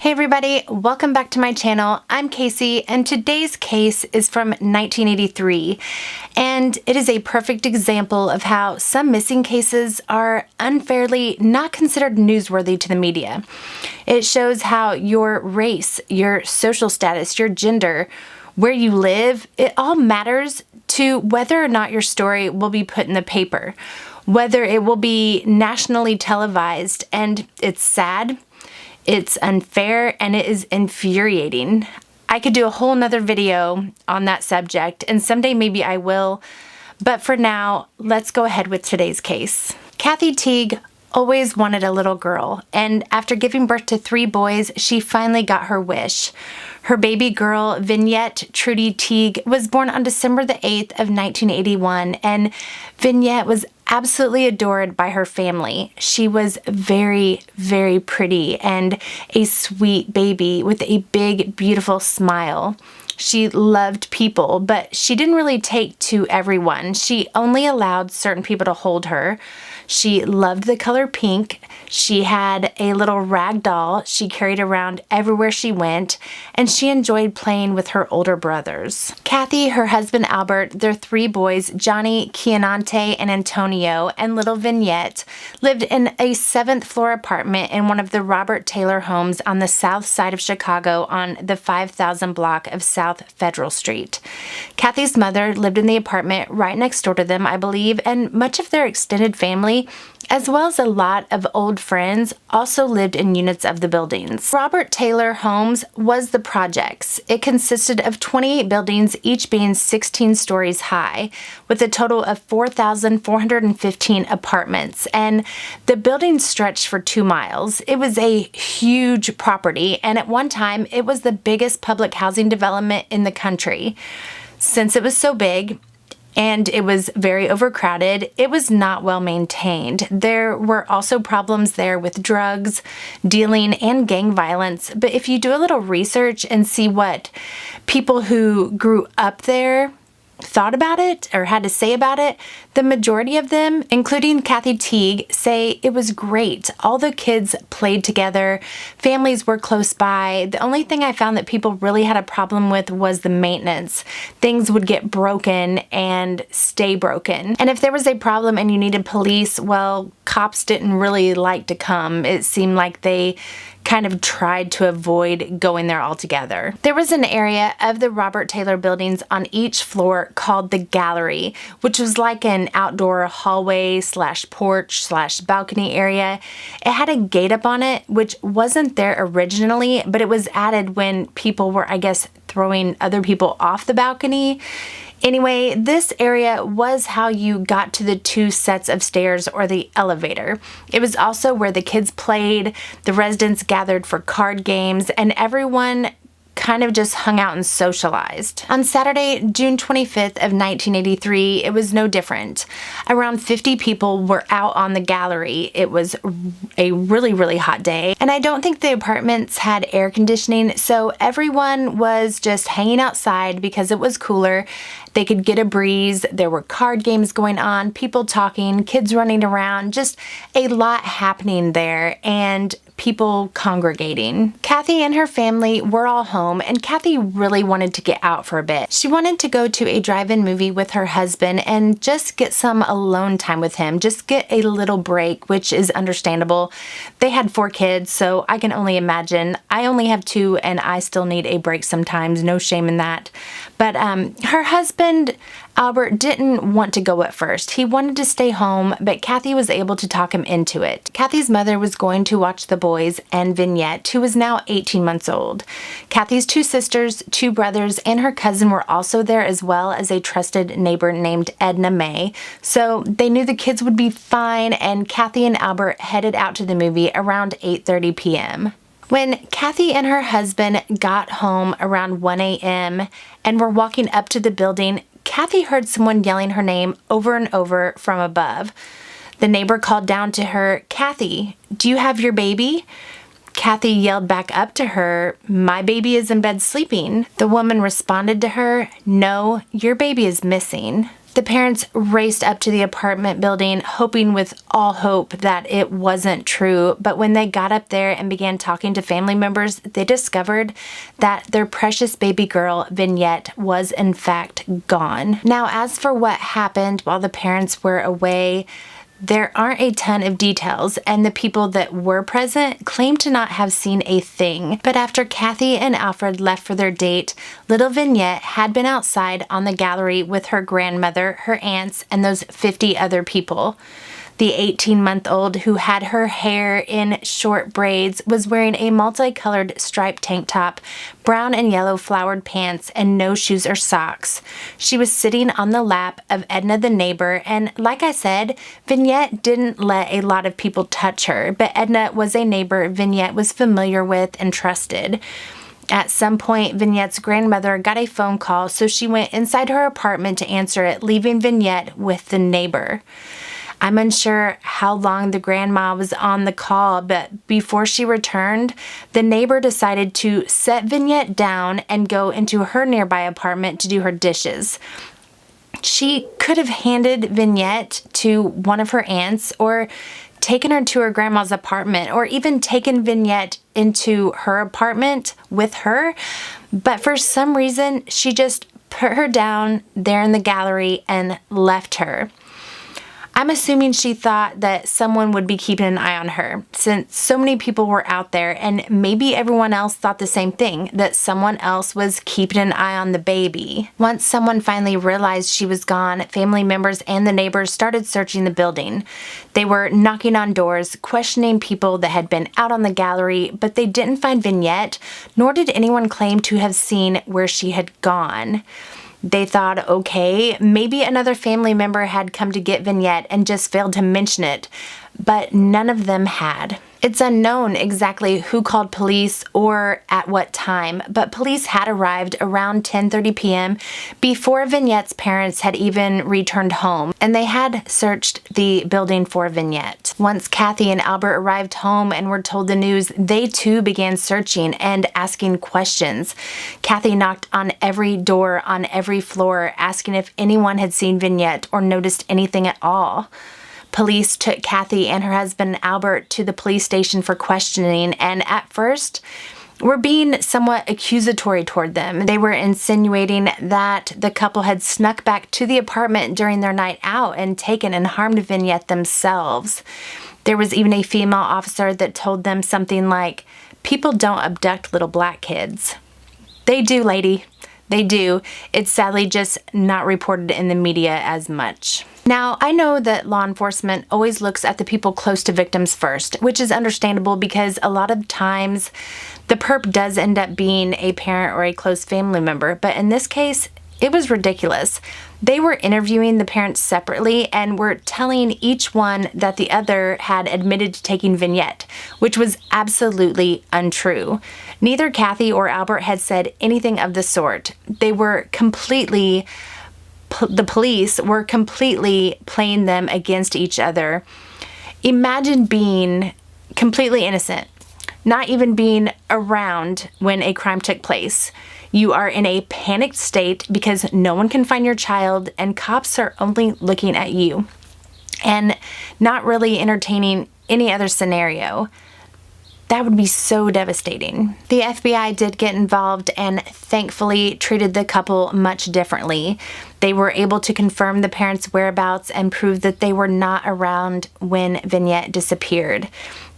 Hey everybody, welcome back to my channel. I'm Casey and today's case is from 1983 and it is a perfect example of how some missing cases are unfairly not considered newsworthy to the media. It shows how your race, your social status, your gender, where you live, it all matters to whether or not your story will be put in the paper, whether it will be nationally televised, and it's sad. It's unfair and it is infuriating. I could do a whole nother video on that subject, and someday maybe I will, but for now, let's go ahead with today's case. Kathy Teague always wanted a little girl, and after giving birth to 3 boys, she finally got her wish. Her baby girl, Vinyette Trudy Teague, was born on December the 8th of 1981, and Vinyette was absolutely adored by her family. She was very, very pretty and a sweet baby with a big, beautiful smile. She loved people, but she didn't really take to everyone. She only allowed certain people to hold her. She loved the color pink. She had a little rag doll she carried around everywhere she went, and she enjoyed playing with her older brothers. Kathy, her husband Albert, their 3 boys, Johnny, Keonante, and Antonio, and little Vinyette, lived in a 7th floor apartment in one of the Robert Taylor homes on the south side of Chicago on the 5000 block of South Federal Street. Kathy's mother lived in the apartment right next door to them, I believe, and much of their extended family, as well as a lot of old friends, also lived in units of the buildings. Robert Taylor Homes was the projects. It consisted of 28 buildings, each being 16 stories high, with a total of 4,415 apartments, and the buildings stretched for 2 miles. It was a huge property, and at one time, it was the biggest public housing development in the country. Since it was so big, and it was very overcrowded, it was not well maintained. There were also problems there with drugs, dealing, and gang violence. But if you do a little research and see what people who grew up there thought about it or had to say about it, the majority of them, including Kathy Teague, say it was great. All the kids played together, families were close by. The only thing I found that people really had a problem with was the maintenance. Things would get broken and stay broken. And if there was a problem and you needed police, well, cops didn't really like to come. It seemed like they kind of tried to avoid going there altogether. There was an area of the Robert Taylor buildings on each floor called the gallery, which was like an outdoor hallway / porch / balcony area. It had a gate up on it, which wasn't there originally, but it was added when people were, I guess, throwing other people off the balcony. Anyway, this area was how you got to the 2 sets of stairs or the elevator. It was also where the kids played, the residents gathered for card games, and everyone kind of just hung out and socialized. On Saturday, June 25th of 1983, it was no different. Around 50 people were out on the gallery. It was a really, really hot day, and I don't think the apartments had air conditioning, so everyone was just hanging outside because it was cooler. They could get a breeze. There were card games going on, people talking, kids running around, just a lot happening there, and people congregating. Kathy and her family were all home, and Kathy really wanted to get out for a bit. She wanted to go to a drive-in movie with her husband and just get some alone time with him, just get a little break, which is understandable. They had 4 kids, so I can only imagine. I only have 2, and I still need a break sometimes. No shame in that. But her husband, Albert, didn't want to go at first. He wanted to stay home, but Kathy was able to talk him into it. Kathy's mother was going to watch the boys and Vinyette, who was now 18 months old. Kathy's 2 sisters, 2 brothers, and her cousin were also there, as well as a trusted neighbor named Edna May. So they knew the kids would be fine, and Kathy and Albert headed out to the movie around 8:30 p.m. When Kathy and her husband got home around 1 a.m. and were walking up to the building, Kathy heard someone yelling her name over and over from above. The neighbor called down to her, "Kathy, do you have your baby?" Kathy yelled back up to her, "My baby is in bed sleeping." The woman responded to her, "No, your baby is missing." The parents raced up to the apartment building, hoping with all hope that it wasn't true. But when they got up there and began talking to family members, they discovered that their precious baby girl, Vinyette, was in fact gone. Now, as for what happened while the parents were away, there aren't a ton of details, and the people that were present claim to not have seen a thing. But after Kathy and Alfred left for their date, little Vinyette had been outside on the gallery with her grandmother, her aunts, and those 50 other people. The 18-month-old, who had her hair in short braids, was wearing a multicolored striped tank top, brown and yellow flowered pants, and no shoes or socks. She was sitting on the lap of Edna the neighbor, and like I said, Vinyette didn't let a lot of people touch her, but Edna was a neighbor Vinyette was familiar with and trusted. At some point, Vinyette's grandmother got a phone call, so she went inside her apartment to answer it, leaving Vinyette with the neighbor. I'm unsure how long the grandma was on the call, but before she returned, the neighbor decided to set Vinyette down and go into her nearby apartment to do her dishes. She could have handed Vinyette to one of her aunts or taken her to her grandma's apartment or even taken Vinyette into her apartment with her, but for some reason, she just put her down there in the gallery and left her. I'm assuming she thought that someone would be keeping an eye on her, since so many people were out there, and maybe everyone else thought the same thing, that someone else was keeping an eye on the baby. Once someone finally realized she was gone, family members and the neighbors started searching the building. They were knocking on doors, questioning people that had been out on the gallery, but they didn't find Vinyette, nor did anyone claim to have seen where she had gone. They thought, okay, maybe another family member had come to get Vinyette and just failed to mention it, but none of them had. It's unknown exactly who called police or at what time, but police had arrived around 10:30 p.m. before Vinyette's parents had even returned home, and they had searched the building for Vinyette. Once Kathy and Albert arrived home and were told the news, they too began searching and asking questions. Kathy knocked on every door on every floor, asking if anyone had seen Vinyette or noticed anything at all. Police took Kathy and her husband Albert to the police station for questioning, and at first were being somewhat accusatory toward them. They were insinuating that the couple had snuck back to the apartment during their night out and taken and harmed Vinyette themselves. There was even a female officer that told them something like, "People don't abduct little black kids." They do, lady. They do. It's sadly just not reported in the media as much. Now, I know that law enforcement always looks at the people close to victims first, which is understandable because a lot of times the perp does end up being a parent or a close family member, but in this case, it was ridiculous. They were interviewing the parents separately and were telling each one that the other had admitted to taking Vinyette, which was absolutely untrue. Neither Kathy or Albert had said anything of the sort. The police were completely playing them against each other. Imagine being completely innocent, not even being around when a crime took place. You are in a panicked state because no one can find your child and cops are only looking at you and not really entertaining any other scenario. That would be so devastating. The FBI did get involved and thankfully treated the couple much differently. They were able to confirm the parents' whereabouts and prove that they were not around when Vinyette disappeared.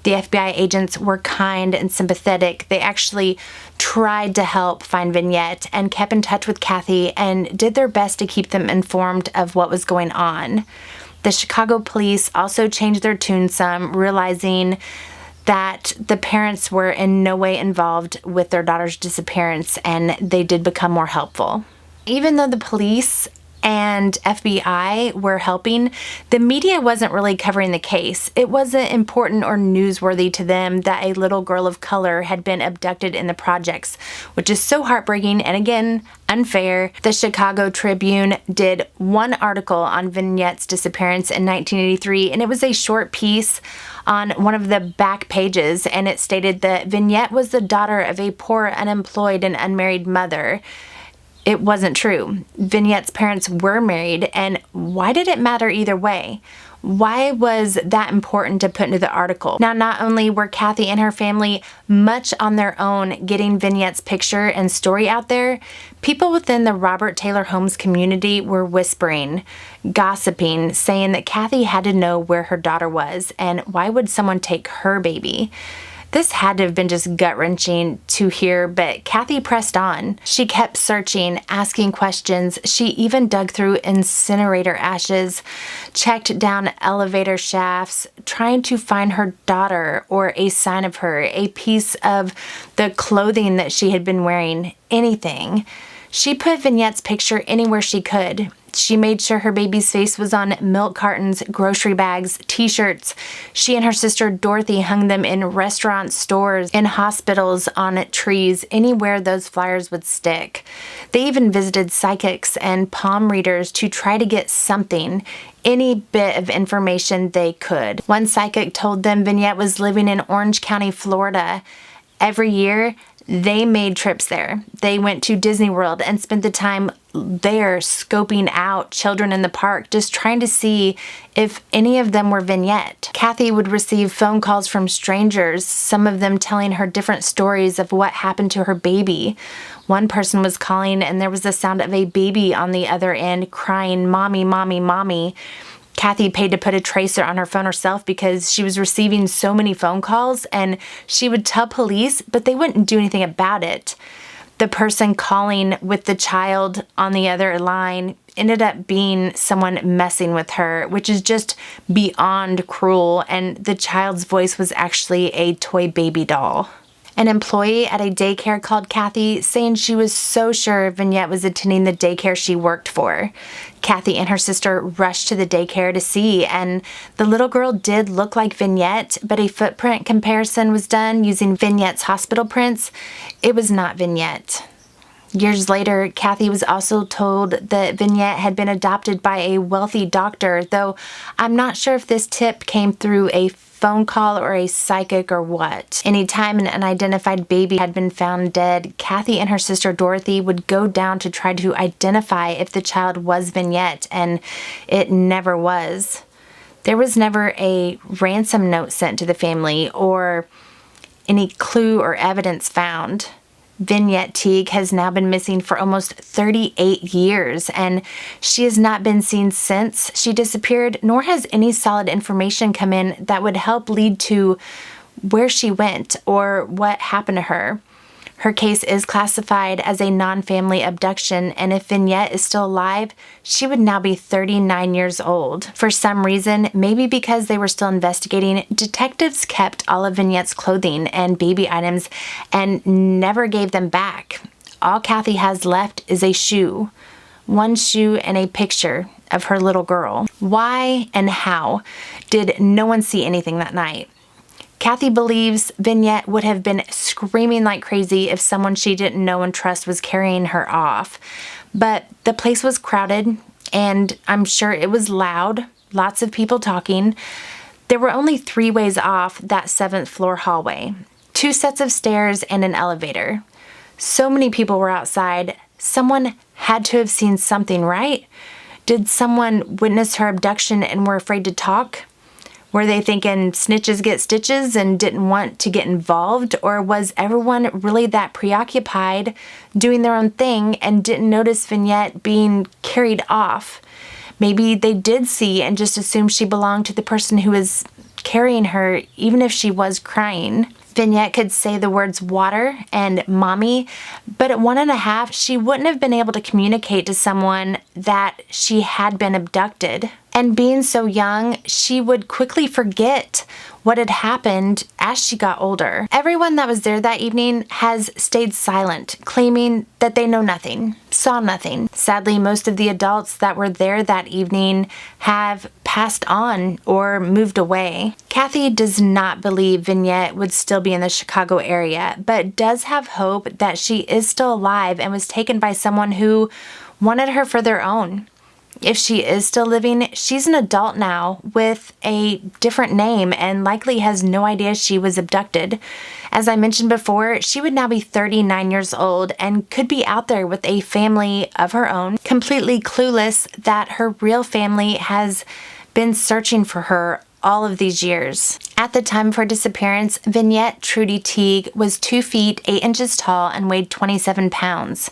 The FBI agents were kind and sympathetic. They actually tried to help find Vinyette and kept in touch with Kathy and did their best to keep them informed of what was going on. The Chicago police also changed their tune some, realizing that the parents were in no way involved with their daughter's disappearance, and they did become more helpful. Even though the police and FBI were helping, the media wasn't really covering the case. It wasn't important or newsworthy to them that a little girl of color had been abducted in the projects, which is so heartbreaking and again, unfair. The Chicago Tribune did one article on Vinyette's disappearance in 1983, and it was a short piece on one of the back pages, and it stated that Vinyette was the daughter of a poor, unemployed, and unmarried mother. it wasn't true. Vignette's parents were married, and why did it matter either way? Why was that important to put into the article? Now, not only were Kathy and her family much on their own getting Vignette's picture and story out there, people within the Robert Taylor Holmes community were whispering, gossiping, saying that Kathy had to know where her daughter was, and why would someone take her baby? This had to have been just gut-wrenching to hear, but Kathy pressed on. She kept searching, asking questions. She even dug through incinerator ashes, checked down elevator shafts, trying to find her daughter or a sign of her, a piece of the clothing that she had been wearing, anything. She put Vignette's picture anywhere she could. She made sure her baby's face was on milk cartons, grocery bags, t-shirts. She and her sister Dorothy hung them in restaurants, stores, in hospitals, on trees, anywhere those flyers would stick. They even visited psychics and palm readers to try to get something, any bit of information they could. One psychic told them Vignette was living in Orange County, Florida. Every year, they made trips there. They went to Disney World and spent the time there scoping out children in the park, just trying to see if any of them were Vignette. Kathy would receive phone calls from strangers, some of them telling her different stories of what happened to her baby. One person was calling and there was the sound of a baby on the other end crying, "Mommy, mommy, mommy." Kathy paid to put a tracer on her phone herself because she was receiving so many phone calls, and she would tell police, but they wouldn't do anything about it. The person calling with the child on the other line ended up being someone messing with her, which is just beyond cruel, and the child's voice was actually a toy baby doll. An employee at a daycare called Kathy, saying she was so sure Vignette was attending the daycare she worked for. Kathy and her sister rushed to the daycare to see, and the little girl did look like Vignette, but a footprint comparison was done using Vignette's hospital prints. It was not Vignette. Years later, Kathy was also told that Vignette had been adopted by a wealthy doctor, though I'm not sure if this tip came through a phone call or a psychic or what. Anytime an unidentified baby had been found dead, Kathy and her sister Dorothy would go down to try to identify if the child was Vignette, and it never was. There was never a ransom note sent to the family or any clue or evidence found. Vinyette Teague has now been missing for almost 38 years, and she has not been seen since she disappeared, nor has any solid information come in that would help lead to where she went or what happened to her. Her case is classified as a non-family abduction, and if Vignette is still alive, she would now be 39 years old. For some reason, maybe because they were still investigating, detectives kept all of Vignette's clothing and baby items and never gave them back. All Kathy has left is a shoe. One shoe and a picture of her little girl. Why and how did no one see anything that night? Kathy believes Vignette would have been screaming like crazy if someone she didn't know and trust was carrying her off. But the place was crowded, and I'm sure it was loud, lots of people talking. There were only 3 ways off that 7th floor hallway, 2 sets of stairs and an elevator. So many people were outside. Someone had to have seen something, right? Did someone witness her abduction and were afraid to talk? Were they thinking snitches get stitches and didn't want to get involved? Or was everyone really that preoccupied doing their own thing and didn't notice Vignette being carried off? Maybe they did see and just assumed she belonged to the person who was carrying her, even if she was crying. Vignette could say the words water and mommy, but at 1.5, she wouldn't have been able to communicate to someone that she had been abducted. And being so young, she would quickly forget what had happened as she got older. Everyone that was there that evening has stayed silent, claiming that they know nothing, saw nothing. Sadly, most of the adults that were there that evening have passed on or moved away. Kathy does not believe Vignette would still be in the Chicago area, but does have hope that she is still alive and was taken by someone who wanted her for their own. If she is still living, she's an adult now with a different name and likely has no idea she was abducted. As I mentioned before, she would now be 39 years old and could be out there with a family of her own, completely clueless that her real family has been searching for her all of these years. At the time of her disappearance, Vinyette Trudy Teague was 2 feet 8 inches tall and weighed 27 pounds.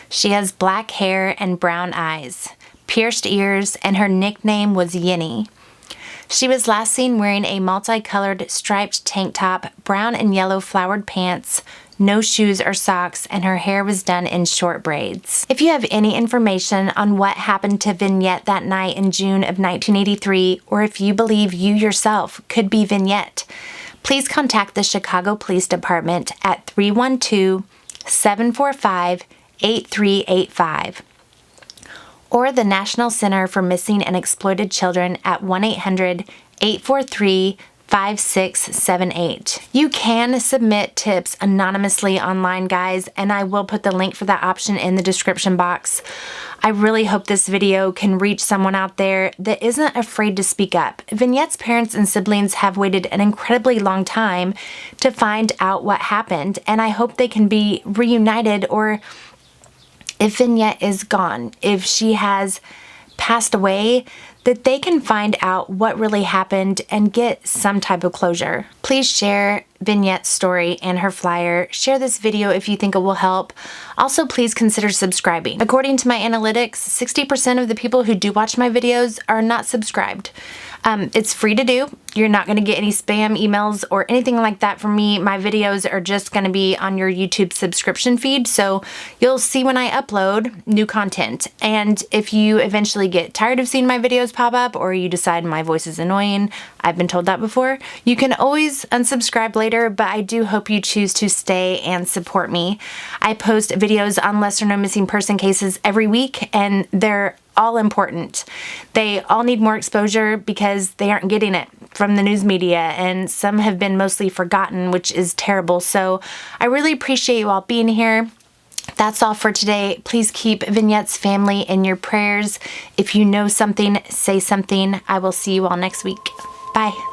She has black hair and brown eyes, pierced ears, and her nickname was Yinny. She was last seen wearing a multicolored striped tank top, brown and yellow flowered pants, no shoes or socks, and her hair was done in short braids. If you have any information on what happened to Vinyette that night in June of 1983, or if you believe you yourself could be Vinyette, please contact the Chicago Police Department at 312-745-8385. or the National Center for Missing and Exploited Children at 1-800-843-5678. You can submit tips anonymously online, guys, and I will put the link for that option in the description box. I really hope this video can reach someone out there that isn't afraid to speak up. Vinyette's parents and siblings have waited an incredibly long time to find out what happened, and I hope they can be reunited, or if Vinyette is gone, if she has passed away, that they can find out what really happened and get some type of closure. Please share Vinyette's story and her flyer. Share this video if you think it will help. Also, please consider subscribing. According to my analytics, 60% of the people who do watch my videos are not subscribed. It's free to do. You're not going to get any spam emails or anything like that from me. My videos are just going to be on your YouTube subscription feed, so you'll see when I upload new content. And if you eventually get tired of seeing my videos pop up, or you decide my voice is annoying, I've been told that before, you can always unsubscribe later, but I do hope you choose to stay and support me. I post videos on lesser known missing person cases every week, and they're all important. They all need more exposure because they aren't getting it from the news media, and some have been mostly forgotten, which is terrible. So I really appreciate you all being here. That's all for today. Please keep Vinyette's family in your prayers. If you know something, say something. I will see you all next week. Bye.